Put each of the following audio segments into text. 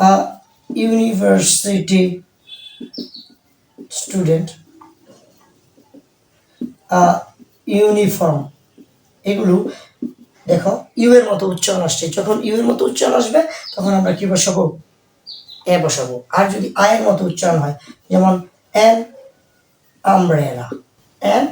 A university student, a uniform, এগুলো দেখো you এর মতো উচ্চারণ আসছে। যখন ইউ এর মতো উচ্চারণ আসবে তখন আমরা কি বসাবো? এ বসাবো। আর যদি আয়ের মতো উচ্চারণ হয়, যেমন অ্যান আমব্রেলা, অ্যান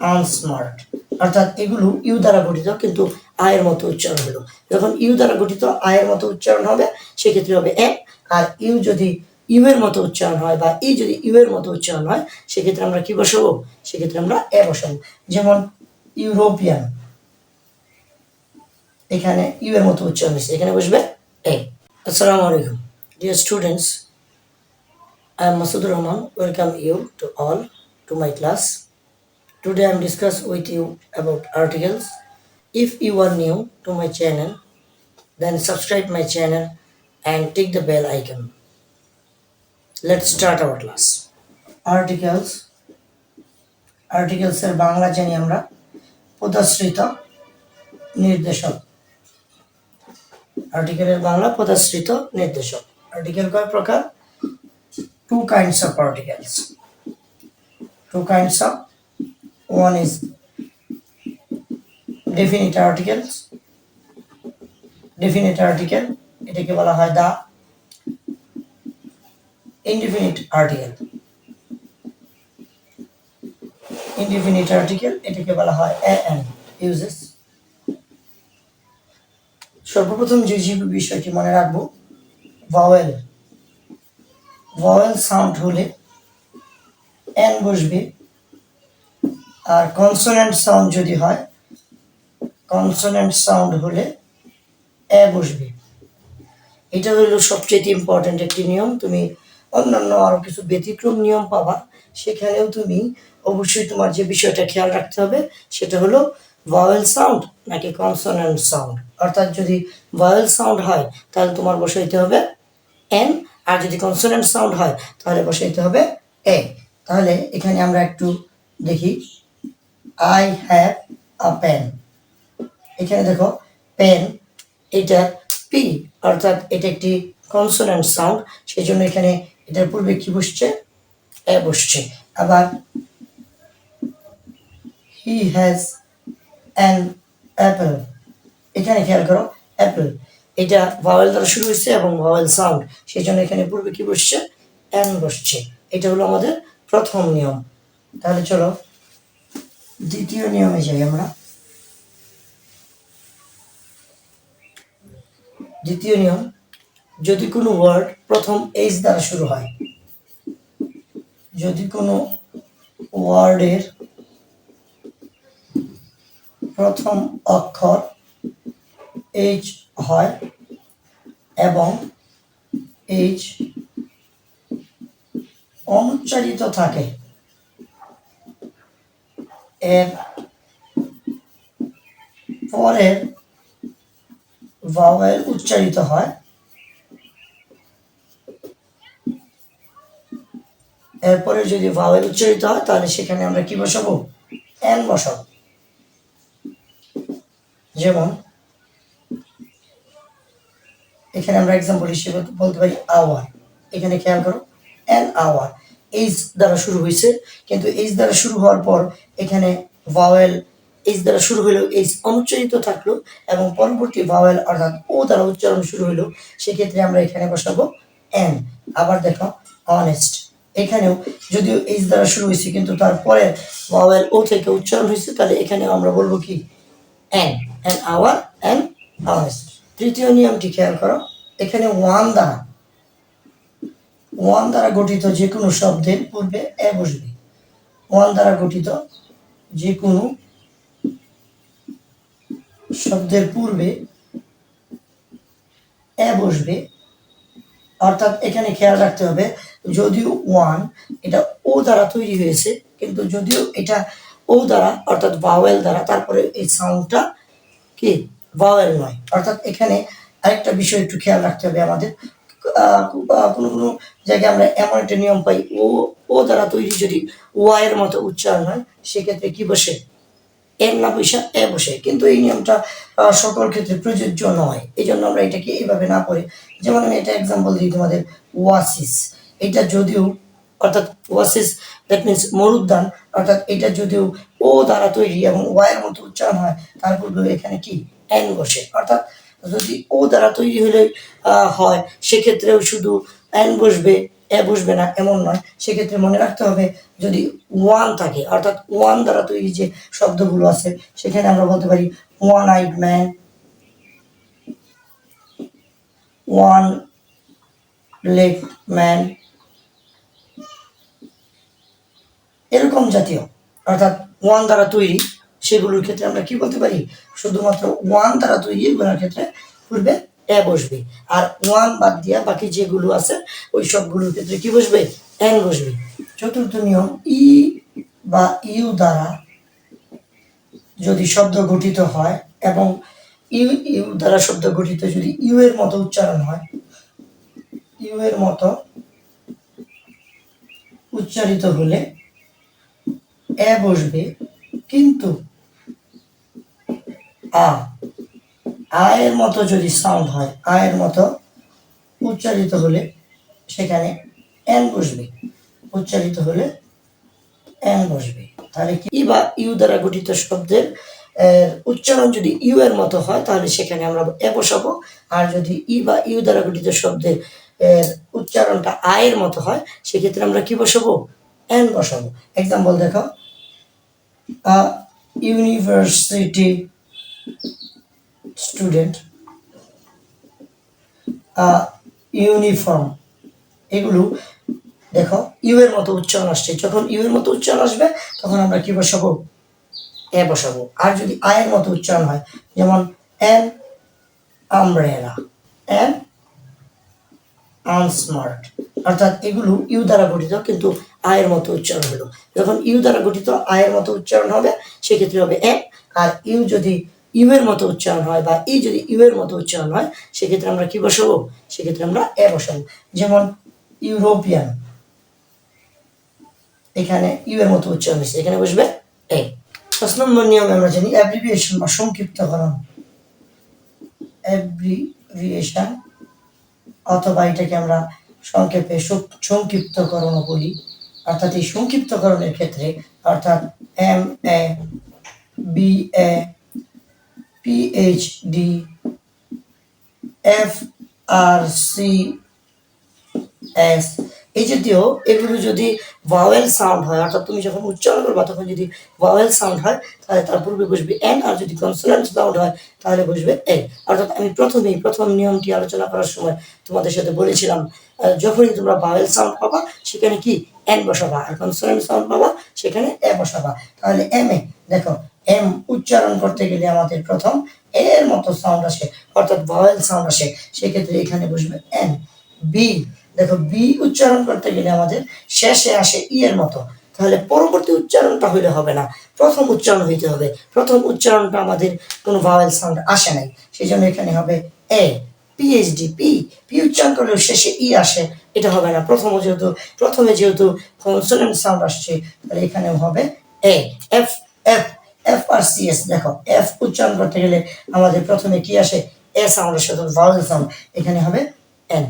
আনস্মার্ট, অর্থাৎ এগুলো ইউ দ্বারা গঠিত কিন্তু আয়ের মতো উচ্চারণ হলো। যখন ইউ দ্বারা গঠিত আয়ের মতো উচ্চারণ হবে সেক্ষেত্রে হবে এ। আর ইউ যদি ইউ এর মতো উচ্চারণ হয় বা ই যদি ইউ এর মতো উচ্চারণ হয় সেক্ষেত্রে আমরা কি বসাবো? সেক্ষেত্রে আমরা এ বসাবো। যেমন ইউরোপিয়ান, এখানে ইউ এর মতো উচ্চারণ হয়েছে, এখানে বসবে এ। আসসালামু আলাইকুম dear students, I am Masood Rahman. Welcome you to all to my class. Today I am discuss with you about articles. If you are new to my channel, then subscribe my channel and tick the bell icon. Let's start our class. Articles. Articles এর বাংলা জানি আমরা পদাশ্রিত নির্দেশক। আর্টিকেলের বাংলা পদাশ্রিত নির্দেশক। Article কয় প্রকার? Two kinds of articles. Two kinds of, one is definite articles. Definite article এটাকে বলা হয় দা। Indefinite article, indefinite article এটাকে বলা হয় an uses। সর্বপ্রথম যে বিষয়টি মনে রাখবো, ভাওয়েল। ভাওয়েল সাউন্ড হলে এন বসবে, আর কনসোনেন্ট সাউন্ড যদি হয়, কনসোনেন্ট সাউন্ড হলে এ বসবে। এটা হলো সবচেয়ে ইম্পর্টেন্ট একটি নিয়ম। তুমি অন্যান্য আরো কিছু ব্যতিক্রম নিয়ম পাবা, সেখানেও তুমি অবশ্যই তোমার যে বিষয়টা খেয়াল রাখতে হবে সেটা হলো ভাওয়েল সাউন্ড নাকি কনসোনেন্ট সাউন্ড। অর্থাৎ যদি ভাওয়েল সাউন্ড হয় তাহলে তোমার বসাইতে হবে এন, আর যদি কনসোনেন্ট সাউন্ড হয় তাহলে বসাইতে হবে এ। তাহলে এখানে আমরা একটু দেখি, আই হ্যাভ আ পেন। এখানে দেখো পেন, এটা পি, অর্থাৎ এটা একটি কনসোনেন্ট সাউন্ড, সেই জন্য এখানে এটার পূর্বে কি বসছে? এ বসছে। আবার হি হ্যাজ অ্যান অ্যাপেল, এখানে খেয়াল করো অ্যাপেল, এটা ভাওয়েল দ্বারা শুরু হচ্ছে এবং ভাওয়েল সাউন্ড, সেই জন্য এখানে পূর্বে কি বসছে? অ্যান বসছে। এটা হলো আমাদের প্রথম নিয়ম। তাহলে চলো দ্বিতীয় নিয়মে যাই আমরা। দ্বিতীয় নিয়ম, যদি কোনো ওয়ার্ড প্রথম এইচ দ্বারা শুরু হয়, যদি কোনো ওয়ার্ডের প্রথম অক্ষর এইচ হয় এবং এইচ অনুচ্চারিত থাকে, এর পরের ভাওয়েল উচ্চারিত হয়, এরপরে যদি ভাওয়েল উচ্চারিত হয় তাহলে সেখানে আমরা কি বসাবো? এন বসাবো। যেমন এখানে আমরা এক্সাম্পল হিসেবে বলতে পারি আওয়ার। এখানে খেয়াল করো এন আওয়ার, এইচ দ্বারা শুরু হয়েছে, কিন্তু এইচ দ্বারা শুরু হওয়ার পর এখানে ভাওয়েল এইচ দ্বারা শুরু হলেও এইচ অনুচ্চারিত থাকলো এবং পরবর্তী ভাওয়েল অর্থাৎ ও দ্বারা উচ্চারণ শুরু হলো, সেক্ষেত্রে আমরা এখানে বসাবো এন। আবার দেখো অনেস্ট, এখানেও যদিও এইচ দ্বারা শুরু হয়েছে কিন্তু তারপরে ভাওয়েল ও থেকে উচ্চারণ হয়েছে, তাহলে এখানে আমরা বলবো কি? An, an hour, an honest. তৃতীয় নিয়মটি খেয়াল করো, এখানে ওয়ান দ্বারা গঠিত যে কোনো শব্দের পূর্বে এ বসবে। ওয়ান দ্বারা গঠিত যে কোনো শব্দের পূর্বে এ বসবে। অর্থাৎ এখানে খেয়াল রাখতে হবে, যদিও ওয়ান এটা ও দ্বারা তৈরি হয়েছে, কিন্তু যদিও এটা ও দ্বারা অর্থাৎ ভাওয়েল দ্বারা, তারপরে এই সাউন্ডটা কি? ভাওয়েল নয়। অর্থাৎ এখানে আরেকটা বিষয় একটু খেয়াল রাখতে হবে আমাদের, কোনো কোনো জায়গায় আমরা এমন একটা নিয়ম পাই, ও ও দ্বারা তৈরি যদি ওয়াইয়ের মতো উচ্চারণ হয় সেক্ষেত্রে কি বসে? এন না বসে এ বসে, কিন্তু এই নিয়মটা সকল ক্ষেত্রে প্রযোজ্য নয়। এই জন্য আমরা এটাকে এইভাবে না পড়ি। যেমন আমি এটা এক্সাম্পল দিই তোমাদের, ওয়াসিস। এটা যদিও অর্থাৎ ওয়াসিস দ্যাট মিনস মরুদ্যান, অর্থাৎ এটা যদিও ও দ্বারা তৈরি এবং ওয়াইয়ের মতো উচ্চারণ হয়, তার পূর্বে এখানে কি এন বসে। অর্থাৎ যদি ও দ্বারা তৈরি হলে হয়, সেক্ষেত্রেও শুধু এন বসবে, এ বসবে না এমন নয়। সেক্ষেত্রে মনে রাখতে হবে যদি ওয়ান থাকে, অর্থাৎ ওয়ান দ্বারা তৈরি যে শব্দগুলো আছে, সেখানে আমরা বলতে পারি one eyed man, one leg man, এরকম জাতীয়। অর্থাৎ ওয়ান দ্বারা তৈরি সেগুলোর ক্ষেত্রে আমরা কি বলতে পারি, শুধুমাত্র ওয়ান দ্বারা তৈরি এগুলোর ক্ষেত্রে পূর্বে এ বসবে, আর ওয়ান বাদ দিয়া বাকি যেগুলো আছে ওই সবগুলোর ক্ষেত্রে কি বসবে, এন বসবে। চতুর্থ নিয়ম, ই বা ইউ দ্বারা যদি শব্দ গঠিত হয় এবং ইউ ইউ দ্বারা শব্দ গঠিত যদি ইউ এর মতো উচ্চারণ হয়, ইউ এর মতো উচ্চারিত হলে এ বসবে, কিন্তু আয়ের মতো যদি সাউন্ড হয়, আয়ের মতো উচ্চারিত হলে সেখানে এন বসবে, উচ্চারিত হলে এন বসবে। তাহলে কি, ই বা ইউ দ্বারা গঠিত শব্দের উচ্চারণ যদি ইউ এর মতো হয় তাহলে সেখানে আমরা এ বসাবো, আর যদি ই বা ইউ দ্বারা গঠিত শব্দের উচ্চারণটা আয়ের মতো হয় সেক্ষেত্রে আমরা কি বসাবো, এন বসাবো। এক্সাম্পল দেখো, ইউনিভার্সিটি স্টুডেন্ট, ইউনিফর্ম, এগুলো দেখো ইউ এর মতো উচ্চারণ আসছে। যখন ইউ এর মতো উচ্চারণ আসবে তখন আমরা কি বসাবো, এ বসাবো। আর যদি আয়ের মতো উচ্চারণ হয়, যেমন এন আমব্রেলা, এন আনস্মার্ট, অর্থাৎ এগুলো ইউ দ্বারা গঠিত কিন্তু আয়ের মতো উচ্চারণ হলো। যখন ইউ দ্বারা গঠিত আয়ের মতো উচ্চারণ হবে সেক্ষেত্রে হবে এন, আর ইউ যদি ইউ এর মতো উচ্চারণ হয় বা ই যদি ইউ এর মতো উচ্চারণ হয় সেক্ষেত্রে আমরা কি বসাবো, সেক্ষেত্রে আমরা এ বসাবো। যেমন ইউরোপিয়ান, এখানে ইউ এর মতো উচ্চারণ হয়েছে, এখানে বসবে এ। 5 নম্বর নিয়ম আমরা জানি অ্যাব্রিভিয়েশন বা সংক্ষিপ্তকরণ। অ্যাব্রিভিয়েশন অথবা এটাকে আমরা সংক্ষেপে সংক্ষিপ্তকরণও বলি। অর্থাৎ এই সংক্ষিপ্তকরণের ক্ষেত্রে অর্থাৎ M A, B A, PhD, F R C S, এই জাতীয় এগুলো যদি ভাওয়েল সাউন্ড হয়, অর্থাৎ তুমি যখন উচ্চারণ করবা তখন যদি ভাওয়েল সাউন্ড হয় তাহলে তার পূর্বে বসবে এন, আর যদি কনসোনেন্ট সাউন্ড হয় তাহলে বসবে এ। অর্থাৎ আমি প্রথম নিয়মটি আলোচনা করার সময় তোমাদের সাথে বলেছিলাম, যখনই তোমরা ভাওয়েল সাউন্ড পাবা সেখানে কি এন বসাবা, আর কনসোনেন্ট সাউন্ড পাবা সেখানে এ বসাবা। তাহলে এম এ দেখো, এম উচ্চারণ করতে গেলে আমাদের প্রথম এর মতো সাউন্ড আসে, অর্থাৎ ভাওয়েল সাউন্ড আসে, সেক্ষেত্রে এখানে বসবে এন। বি দেখো, বি উচ্চারণ করতে গেলে আমাদের শেষে আসে ই এর মতো, তাহলে পরবর্তী উচ্চারণটা হইলে হবে না, প্রথম উচ্চারণ হইতে হবে। প্রথম উচ্চারণটা আমাদের কোনো ভাওয়েল সাউন্ড আসে নাই, সেই জন্য এখানে হবে এ। পিএইচডি, পি পি উচ্চারণ করলেও শেষে ই আসে, এটা হবে না। প্রথমে যেহেতু কনসোনেন্ট সাউন্ড আসছে তাহলে এখানেও হবে এ। F F F R C S, দেখো এফ উচ্চারণ করতে গেলে আমাদের প্রথমে কি আসে, এ সাউন্ড আসে, ভাওয়েল সাউন্ড, এখানে হবে এন।